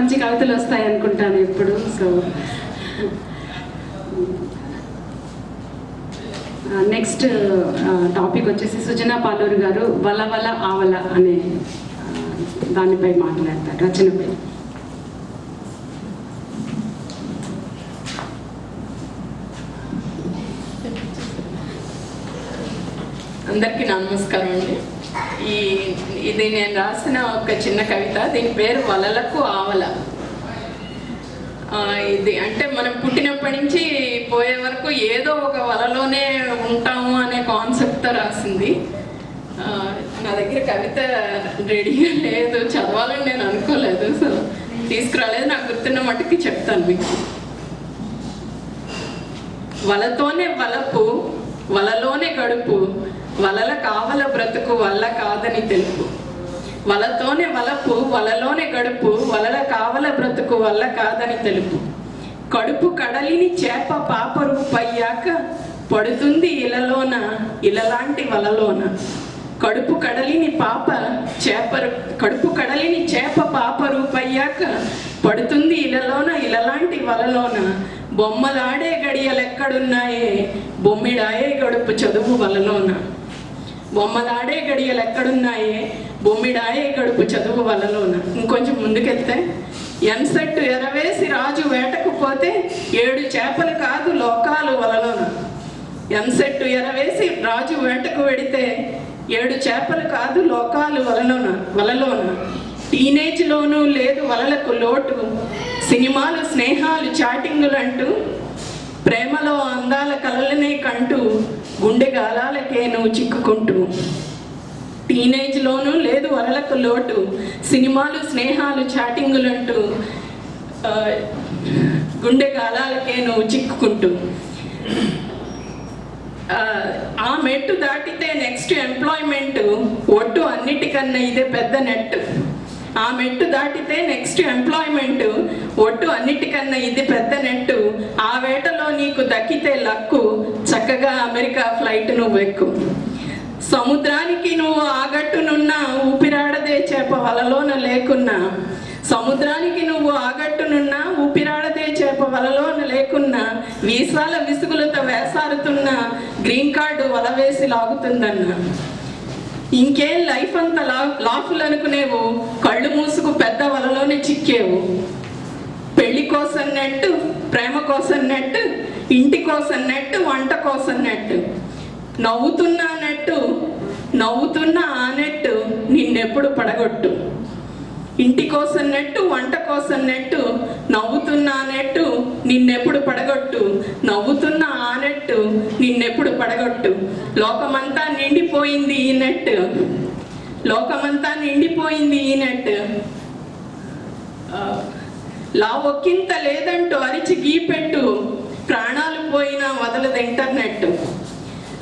మంచి కవితలు వస్తాయి అనుకుంటాను ఎప్పుడు. సో నెక్స్ట్ టాపిక్ వచ్చేసి సుజనా పాలూరు గారు వలవల ఆవల అనే దానిపై మాట్లాడతారు, రచనపై. అందరికీ నమస్కారం అండి. ఇది నేను రాసిన ఒక చిన్న కవిత. దీని పేరు వలలకు ఆవల. ఇది అంటే మనం పుట్టినప్పటి నుంచి పోయే వరకు ఏదో ఒక వలలోనే ఉంటాము అనే కాన్సెప్ట్తో రాసింది. నా దగ్గర కవిత రెడీగా లేదు, చదవాలని నేను అనుకోలేదు, సో తీసుకురాలేదు. నాకు గుర్తున్న మట్టుకి చెప్తాను మీకు. వలతోనే వలపు, వలలోనే గడుపు, వలల కావల బ్రతుకు వల్ల కాదని తెలుపు. వలతోనే వలపు, వలలోనే గడుపు, వలల కావల బ్రతుకు వల్ల కాదని తెలుపు. కడుపు కడలిని చేప పాపరూపయ్యాక పడుతుంది ఇలలోన ఇలలాంటి వలలోన. కడుపు కడలిని చేప పాపరూపయ్యాక పడుతుంది ఇలలోన ఇలలాంటి వలలోన. బొమ్మలాడే గడియలెక్కడున్నాయే బొమ్మిడాయే గడుపు చదువు వలలోన. బొమ్మలాడే గడియలు ఎక్కడున్నాయే బొమ్మిడాయే గడుపు చదువు వలలోన. ఇంకొంచెం ముందుకెళ్తే, ఎన్సెట్టు ఎరవేసి రాజు వేటకు పోతే 7 చేపలు కాదు లోకాలు వలలోన. ఎన్సెట్టు ఎరవేసి రాజు వేటకు వెడితే 7 చేపలు కాదు లోకాలు వలలోన. టీనేజ్లోనూ లేదు వలలకు లోటు, సినిమాలు స్నేహాలు చాటింగులంటూ ప్రేమలో అందాల కలలనే కంటూ గుండె గాలాలకే నువ్వు చిక్కుకుంటూ. టీనేజ్లోనూ లేదు వలలకు లోటు, సినిమాలు స్నేహాలు చాటింగులంటూ గుండె గాలాలకే నువ్వు చిక్కుకుంటూ. ఆ మెట్టు దాటితే నెక్స్ట్ ఎంప్లాయ్మెంట్ ఒట్టు అన్నిటికన్నా ఇదే పెద్ద నెట్. ఆ మెట్టు దాటితే నెక్స్ట్ ఎంప్లాయ్మెంట్ ఒట్టు అన్నిటికన్నా ఇది పెద్ద నెట్టు. ఆ వేటలో నీకు దక్కితే లక్కు, చక్కగా అమెరికా ఫ్లైట్ నువ్వు ఎక్కు. సముద్రానికి నువ్వు ఆగట్టునున్నా ఊపిరాడదే చేప వలలోన లేకున్నా. సముద్రానికి నువ్వు ఆగట్టునున్నా ఊపిరాడదే చేప వలలోన లేకున్నా. వీసాల విసుగులతో వేసారుతున్నా గ్రీన్ కార్డు వల వేసి లాగుతుందన్నా. ఇంకేం లైఫ్ అంతా లాఫులు అనుకునేవు, కళ్ళు మూసుకు పెద్ద వలలోనే చిక్కేవు. పెళ్లి కోసం నెట్టు, ప్రేమ కోసం నెట్టు, ఇంటి కోసం నెట్టు, వంట కోసం నెట్టు. నవ్వుతున్నా ఆ నెట్టు నిన్నెప్పుడు పడగొట్టు. ఇంటి కోసం నెట్టు, వంట కోసం నెట్టు, నవ్వుతున్న ఆ నెట్టు నిన్నెప్పుడు పడగొట్టు. నవ్వుతున్న ఆ నెట్టు నిన్నెప్పుడు పడగొట్టు. లోకమంతా నిండిపోయింది ఈ నెట్, లోకమంతా నిండిపోయింది ఈ నెట్. లా ఒక్కింత లేదంటూ అరిచి గీపెట్టు, ప్రాణాలు పోయినా వదలదు ఇంటర్నెట్.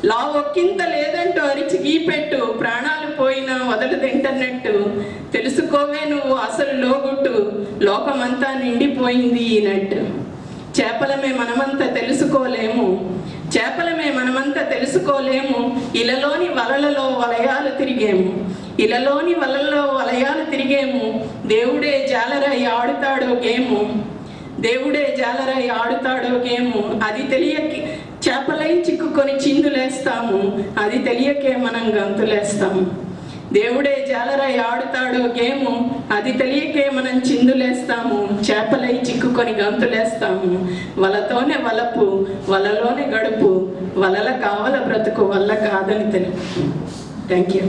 లా ఒక్కింత లేదంటూ అరిచి గీపెట్టు, ప్రాణాలు పోయినా వదలదు ఇంటర్నెట్. తెలుసుకోవే నువ్వు అసలు లోగుట్టు, లోకమంతా నిండిపోయింది ఈ నెట్. చేపలమే మనమంతా తెలుసుకోలేము, చేపలమే మనమంతా తెలుసుకోలేము. ఇలలోని వలలలో వలయాలు తిరిగేము, ఇలలోని వలలలో వలయాలు తిరిగేము. దేవుడే జాలరై ఆడుతాడో గేము, దేవుడే జాలరై ఆడుతాడో గేము. అది తెలియకి చేపలై చిక్కుకొని చిందులేస్తాము, అది తెలియకే మనం గంతులేస్తాము. దేవుడే జాలరై ఆడుతాడో గేము, అది తెలియకే మనం చిందులేస్తాము. చేపలై చిక్కుకొని గంతులేస్తాము. వలతోనే వలపు, వలలోనే గడుపు, వలల కావల బ్రతుకు వల్ల కాదని తెలుపు. Thank you.